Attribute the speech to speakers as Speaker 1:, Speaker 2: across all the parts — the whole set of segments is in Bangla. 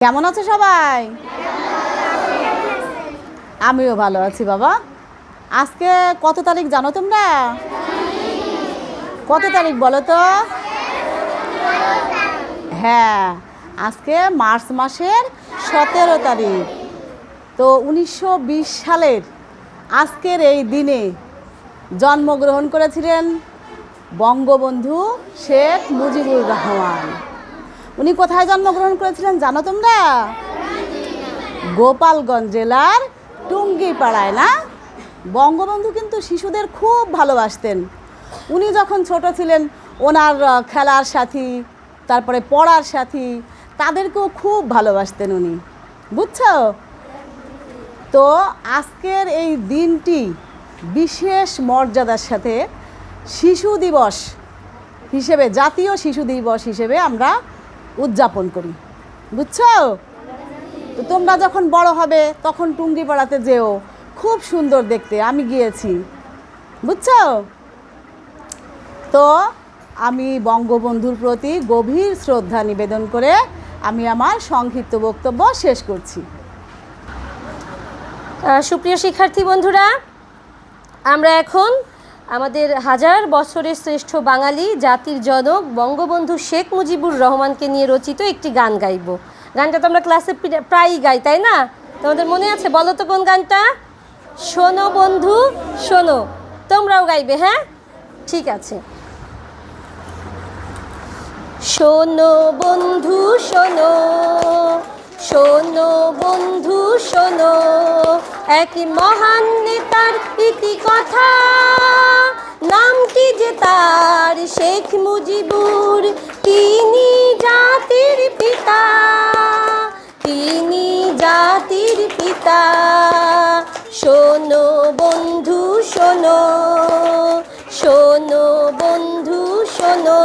Speaker 1: কেমন আছো সবাই? আমিও ভালো আছি বাবা। আজকে কত তারিখ জানো তোমরা? কত তারিখ বলো তো? হ্যাঁ, আজকে মার্চ মাসের 17 তারিখ। তো 1920 সালের আজকের এই দিনে জন্মগ্রহণ করেছিলেন বঙ্গবন্ধু শেখ মুজিবুর রহমান। উনি কোথায় জন্মগ্রহণ করেছিলেন জানো তোমরা? গোপালগঞ্জ জেলার টুঙ্গিপাড়ায়। না, বঙ্গবন্ধু কিন্তু শিশুদের খুব ভালোবাসতেন। উনি যখন ছোট ছিলেন ওনার খেলার সাথী, তারপরে পড়ার সাথী, তাদেরকেও খুব ভালোবাসতেন উনি, বুঝছো? তো আজকের এই দিনটি বিশেষ মর্যাদার সাথে শিশু দিবস হিসেবে, জাতীয় শিশু দিবস হিসেবে আমরা উদযাপন করি, বুঝছো? তো তোমরা যখন বড় হবে তখন টুঙ্গিপাড়াতে যেও, খুব সুন্দর দেখতে, আমি গিয়েছি, বুঝছো? তো আমি বঙ্গবন্ধুর প্রতি গভীর শ্রদ্ধা নিবেদন করে আমি আমার সংক্ষিপ্ত বক্তব্য শেষ করছি।
Speaker 2: সুপ্রিয় শিক্ষার্থী বন্ধুরা, আমরা এখন আমাদের হাজার বছরের শ্রেষ্ঠ বাঙালি জাতির জনক বঙ্গবন্ধু শেখ মুজিবুর রহমানকে নিয়ে রচিত একটি গান গাইব। গানটা তো আমরা ক্লাসে প্রায়ই গাই, তাই না? তোমাদের মনে আছে? বলো তো কোন গানটা? শোনো বন্ধু শোনো। তোমরাও গাইবে, হ্যাঁ? ঠিক আছে। শোনো বন্ধু শোনো, শোনো বন্ধু শোনো, এক মহান নেতার ইতি কথা, নামটি যে তার শেখ মুজিবুর, তিনি জাতির পিতা, তিনি জাতির পিতা। শোনো বন্ধু শোনো, শোনো বন্ধু শোনো,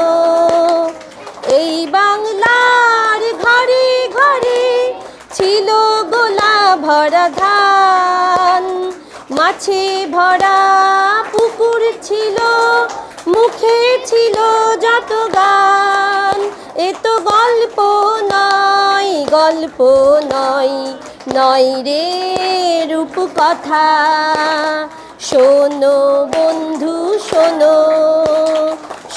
Speaker 2: এই বাংলার ঘরে ঘরে ছিল গোলা ভরা ধান, মাছে ভরা পুকুর ছিল, মুখে ছিল যত গান। এ তো গল্প নয়, গল্প নয়, নয় রে রূপকথা। শোনো বন্ধু শোনো,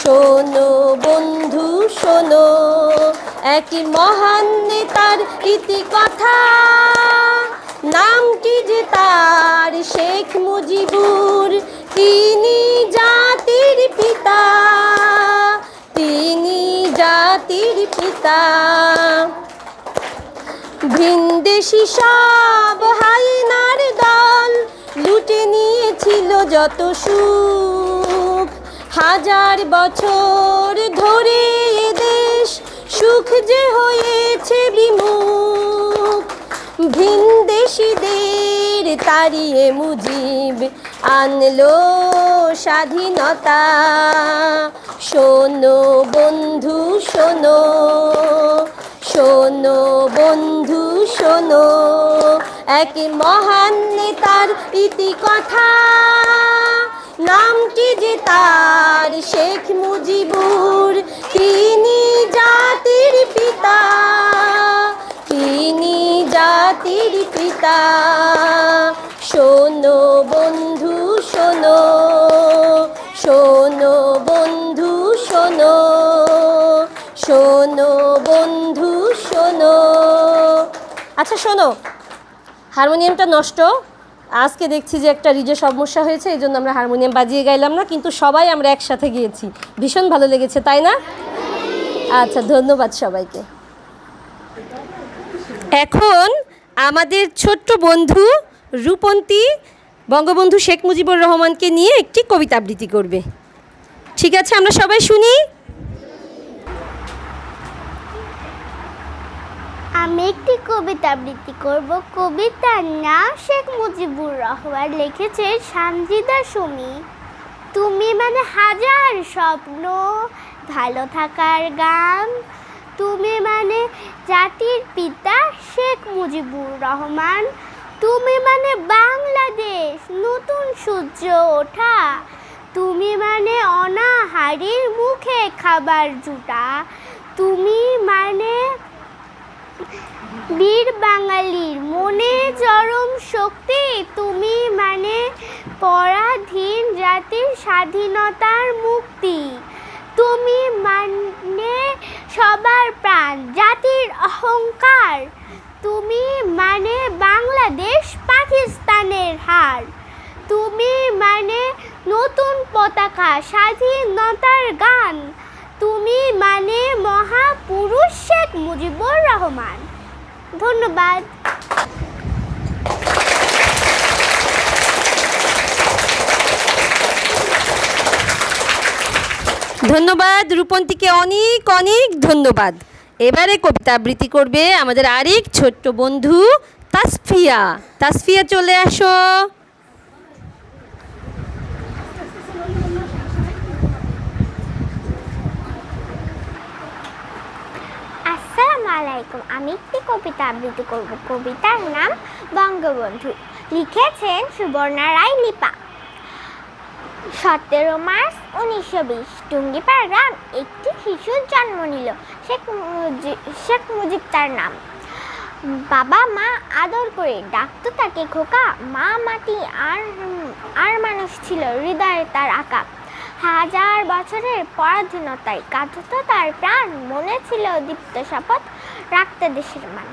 Speaker 2: শোনো বন্ধু শোনো, এক মহান নেতার ইতি কথা, নামটি যে তার শেখ মুজিবুর, তিনি জাতির পিতা, তিনি জাতির পিতা। ভিনদেশি সব হায়নার দল লুটে নিয়েছিল যত সুখ, হাজার বছর ধরে এদেশ সুখ যে হয়েছে বিমুখ। ভিনদেশীদের তাড়িয়ে মুজিব আনলো স্বাধীনতা। শোনো বন্ধু শোনো, শোনো বন্ধু শোনো, এক মহান নেতার ইতি কথা, নামটি যে তার শেখ মুজিবুর, তিনি জাতির পিতা, তিনি জাতির পিতা। শোনো বন্ধু শোনো, শোনো বন্ধু শোনো, শোনো বন্ধু শোনো। আচ্ছা শোনো, হারমোনিয়ামটা নষ্ট, আজকে দেখছি যে একটা রিজে সমস্যা হয়েছে, এই জন্য আমরা হারমোনিয়াম বাজিয়ে গাইলাম না, কিন্তু সবাই আমরা একসাথে গিয়েছি, ভীষণ ভালো লেগেছে, তাই না? আচ্ছা, ধন্যবাদ সবাইকে। এখন আমাদের ছোট্ট বন্ধু রূপন্তী বঙ্গবন্ধু শেখ মুজিবুর রহমানকে নিয়ে একটি কবিতা আবৃত্তি করবে। ঠিক আছে, আমরা সবাই শুনি।
Speaker 3: আমি একটি কবিতা আবৃত্তি করব। কবিতার নাম শেখ মুজিবুর রহমান, লিখেছে সানজিদা সুমি। তুমি মানে হাজার স্বপ্ন, ভালো থাকার গান, তুমি মানে জাতির পিতা শেখ মুজিবুর রহমান, তুমি মানে বাংলাদেশ নতুন সূর্য ওঠা, তুমি মানে অনাহারীর মুখে খাবার জুটা, তুমি মানে বীর বাঙালির মনে চরম শক্তি, তুমি মানে পরাধীন জাতির স্বাধীনতার মুক্তি, তুমি মানে সবার প্রাণ জাতির অহংকার, তুমি মানে বাংলাদেশ পাকিস্তানের হার, তুমি মানে নতুন পতাকা স্বাধীনতার গান, তুমি মানে মহাপুরুষ শেখ মুজিবুর রহমান। ধন্যবাদ।
Speaker 2: ধন্যবাদ রূপন্তীকে, অনেক অনেক ধন্যবাদ। এবারে কবিতা আবৃত্তি করবে আমাদের আরেক ছোট্ট বন্ধু তাসফিয়া। তাসফিয়া চলে আসো।
Speaker 3: আসসালামু আলাইকুম, আমি একটি কবিতা আবৃত্তি করব। কবিতার নাম বঙ্গবন্ধু, লিখেছেন সুবর্ণা রায় লিপা। 17 মার্চ 1920 টুঙ্গিপাড়া গ্রাম একটি শিশুর জন্ম নিল। শেখ মুজিব তার নাম। বাবা মা আদর করে ডাকতো তাকে খোকা। মা মাটি আর মানুষ ছিল হৃদয়ে তার আঁকা। হাজার বছরের পরাধীনতায় কাঁদত তার প্রাণ, মনে ছিল দীপ্ত শপথ রাখতে দেশের মান।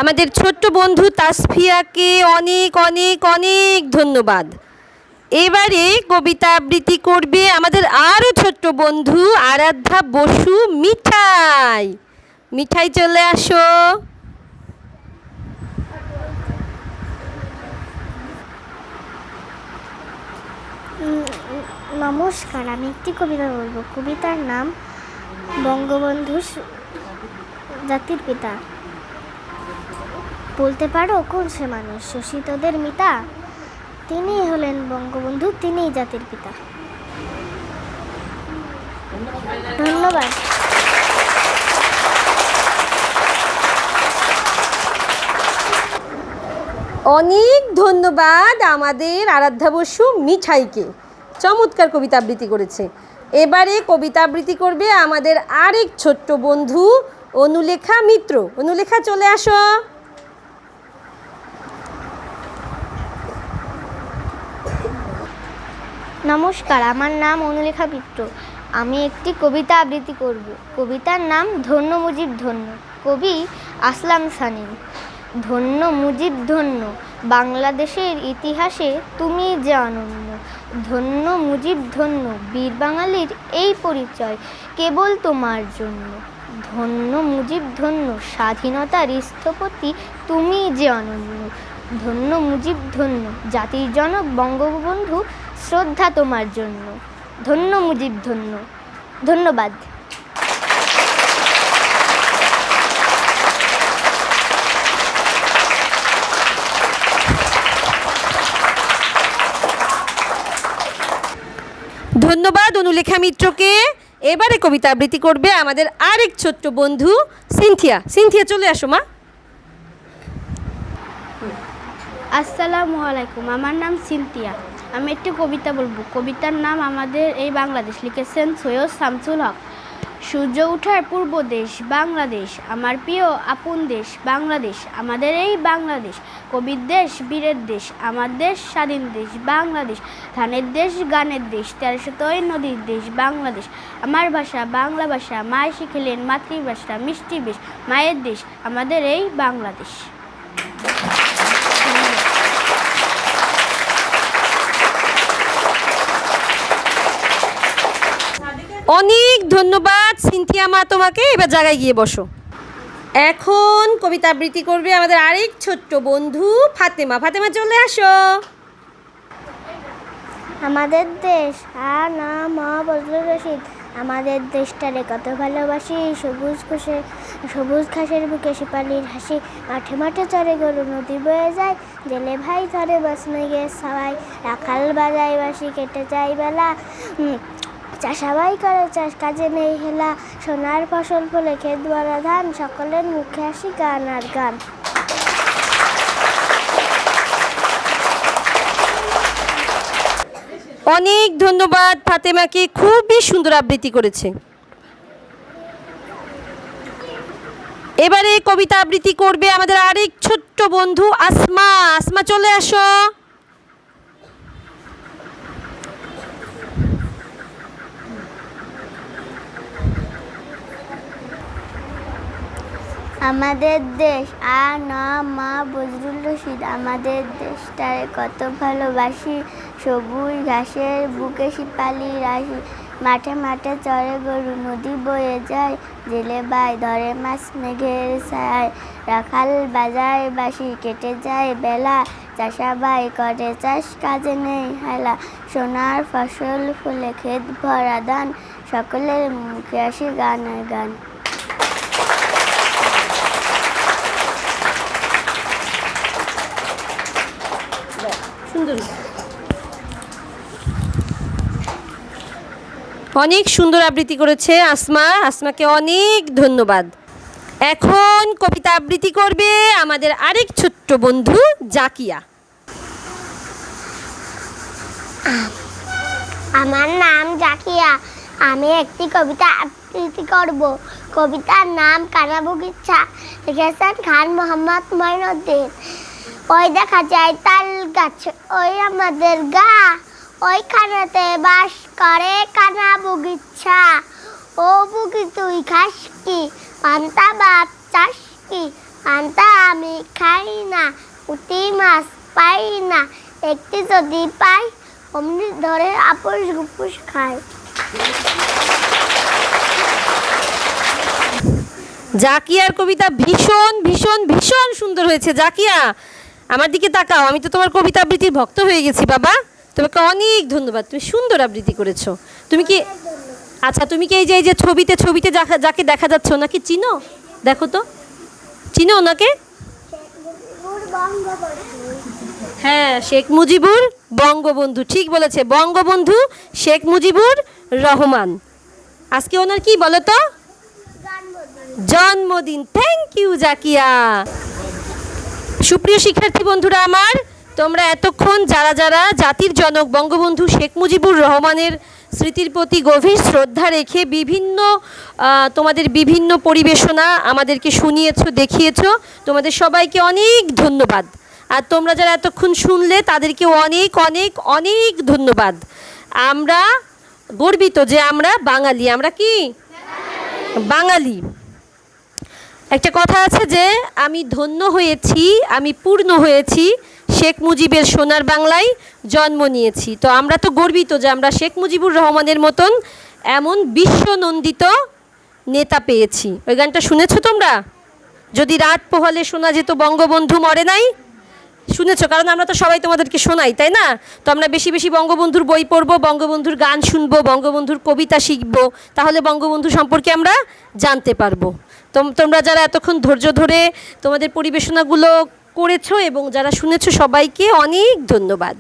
Speaker 2: আমাদের ছোট্ট বন্ধু তাসফিয়াকে অনেক অনেক অনেক ধন্যবাদ। এবারে কবিতা আবৃত্তি করবে আমাদের আরও ছোট্ট বন্ধু আরাধ্যা বসু মিঠাই। মিঠাই চলে আসো।
Speaker 3: নমস্কার, আমি একটি কবিতা বলবো। কবিতার নাম বঙ্গবন্ধু জাতির পিতা। বলতে পারো কোন সে মানুষ শোষিতদের মিতা, তিনিই হলেন বঙ্গবন্ধু, তিনিই জাতির পিতা। ধন্যবাদ।
Speaker 2: অনেক ধন্যবাদ আমাদের আরাধ্যা বসু মিঠাইকে, চমৎকার কবিতা আবৃত্তি করেছে। এবারে কবিতা আবৃত্তি করবে আমাদের আরেক ছোট্ট বন্ধু অনুলেখা মিত্র। অনুলেখা চলে আসো।
Speaker 3: নমস্কার, আমার নাম অনুলেখা মিত্র। আমি একটি কবিতা আবৃত্তি করব। কবিতার নাম ধন্য মুজিব ধন্য। কবি আসলাম সানি। ধন্য মুজিব ধন্য, বাংলাদেশের ইতিহাসে তুমি যে অনন্য। ধন্য মুজিব ধন্য, বীর বাঙালির এই পরিচয় কেবল তোমার জন্য। ধন্য মুজিব ধন্য, স্বাধীনতার স্থপতি তুমি যে অনন্য। ধন্য মুজিব ধন্য, জাতির জনক বঙ্গবন্ধু শ্রদ্ধা তোমার জন্য। ধন্য মুজিব ধন্য। ধন্যবাদ।
Speaker 2: ধন্যবাদ অনুলেখা মিত্রকে। এবারে কবিতা আবৃত্তি করবে আমাদের আরেক ছোট্ট বন্ধু সিনথিয়া। সিনথিয়া চলে আসো মা।
Speaker 4: আসসালামু আলাইকুম, আমার নাম সিনথিয়া। আমি একটি কবিতা বলবো। কবিতার নাম আমাদের এই বাংলাদেশ, লিখেছেন সৈয়দ শামসুল হক। সূর্য ওঠার পূর্ব দেশ বাংলাদেশ, আমার প্রিয় আপন দেশ বাংলাদেশ, আমাদের এই বাংলাদেশ। কবির দেশ, বীরের দেশ, আমার দেশ, স্বাধীন দেশ বাংলাদেশ। ধানের দেশ, গানের দেশ, 1300 নদীর দেশ বাংলাদেশ। আমার ভাষা বাংলা ভাষা, মায় শিখেলেন মাতৃভাষা, মিষ্টি বেশ মায়ের দেশ, আমাদের এই বাংলাদেশ।
Speaker 2: অনেক ধন্যবাদ সিনথিয়া মা তোমাকে। এবার জায়গায় গিয়ে বসো। এখন কবিতা আবৃত্তি করবে আমাদের আরেক ছোট্ট বন্ধু ফাতেমা। ফাতেমা চলে আসো।
Speaker 3: আমাদের দেশ না মা বজলুর রশিদ, আমাদের দেশটারে কত ভালোবাসি। সবুজ ঘাসের বুকে শিপালির হাসি, মাঠে মাঠে চড়ে গরু, নদী বয়ে যায়, জেলে ভাই ধরে বাস নই গে সবাই, রাখাল বাজায় বাসি, কেটে যায় বেলা, চাষাবাই করে চাষ কাজে নেই হেলা, সোনার ফসল ফলে ক্ষেত ভরা ধান, সকলের মুখে হাসি গান আর গান।
Speaker 2: অনেক ধন্যবাদ ফাতেমাকে, খুবই সুন্দর আবৃত্তি করেছে। এবারে কবিতা আবৃত্তি করবে আমাদের আরেক ছোট্ট বন্ধু আসমা। আসমা চলে আসো।
Speaker 3: আমাদের দেশ আর নাম মা বজরুল রশিদ। আমাদের দেশটারে কত ভালোবাসি, সবুজ ঘাসের বুকে শিপালি রাশি, মাঠে মাঠে চড়ে গরু, নদী বয়ে যায়, জেলে বাই ধরে মাছ মেঘের ছায়, রাখাল বাজায় বাঁশি, কেটে যায় বেলা, চাষাবাই করে চাষ কাজে নেই হেলা, সোনার ফসল ফুলে ক্ষেত ভরা ধান, সকলের মুখে আসি গান আর গান।
Speaker 2: সুন্দর, অনেক সুন্দর আবৃত্তি করেছে আসমা। আসমাকে অনেক ধন্যবাদ। এখন কবিতা আবৃত্তি করবে আমাদের আরেক ছোট্ট বন্ধু জাকিয়া।
Speaker 3: আমার নাম জাকিয়া, আমি একটি কবিতা আবৃত্তি করব। কবিতার নাম কানা বগিচা, লিখেছেন খান মোহাম্মদ মঈনুদ্দিন। ওই দেখা যায় তাল গাছ, ওই আমাদের গা, ওইখানেতে বাস করে কানা বগিচা। ও বুগি তুই খাস কি, পান্তা ভাত চাস কি, পান্তা আমি খাই না, পুঁটি মাছ পাই না, একটি যদি পাই অমনি ধরে আপুস গুপুস খায়।
Speaker 2: জাকিয়ার কবিতা ভীষণ ভীষণ ভীষণ সুন্দর হয়েছে। জাকিয়া, আমার দিকে তাকাও, আমি তো তোমার কবিতা আবৃত্তির ভক্ত হয়ে গেছি বাবা। তোমাকে অনেক ধন্যবাদ, তুমি সুন্দর আবৃত্তি করেছো। তুমি কি আচ্ছা, তুমি কি এই যে ছবিতে যাকে দেখা যাচ্ছে ওনাকে চিনো? দেখো তো, চিনো ওনাকে? হ্যাঁ, শেখ মুজিবুর বঙ্গবন্ধু, ঠিক বলেছে, বঙ্গবন্ধু শেখ মুজিবুর রহমান। আজকে ওনার কি বলো তো? জন্মদিন। Thank you Zakia. সুপ্রিয় শিক্ষার্থী বন্ধুরা আমার, তোমরা এতক্ষণ যারা যারা জাতির জনক বঙ্গবন্ধু শেখ মুজিবুর রহমানের স্মৃতির প্রতি গভীর শ্রদ্ধা রেখে তোমাদের বিভিন্ন পরিবেশনা আমাদেরকে শুনিয়েছো, দেখিয়েছো, তোমাদের সবাইকে অনেক ধন্যবাদ। আর তোমরা যারা এতক্ষণ শুনলে তাদেরকেও অনেক অনেক অনেক ধন্যবাদ। আমরা গর্বিত যে আমরা বাঙালি। আমরা কি বাঙালি? একটা কথা আছে যে আমি ধন্য হয়েছি, আমি পূর্ণ হয়েছি, শেখ মুজিবের সোনার বাংলায় জন্ম নিয়েছি। তো আমরা তো গর্বিত যে আমরা শেখ মুজিবুর রহমানের মতন এমন বিশ্বনন্দিত নেতা পেয়েছি। ওই গানটা শুনেছো তোমরা? যদি রাত পোহালে শোনা যেত বঙ্গবন্ধু মরে নাই, শুনেছো? কারণ আমরা তো সবাই তোমাদেরকে শোনাই, তাই না? তো আমরা বেশি বেশি বঙ্গবন্ধুর বই পড়বো, বঙ্গবন্ধুর গান শুনবো, বঙ্গবন্ধুর কবিতা শিখবো, তাহলে বঙ্গবন্ধু সম্পর্কে আমরা জানতে পারবো। তোমরা যারা এতক্ষণ ধৈর্য ধরে তোমাদের পরিবেশনাগুলো করেছো এবং যারা শুনেছো সবাইকে অনেক ধন্যবাদ।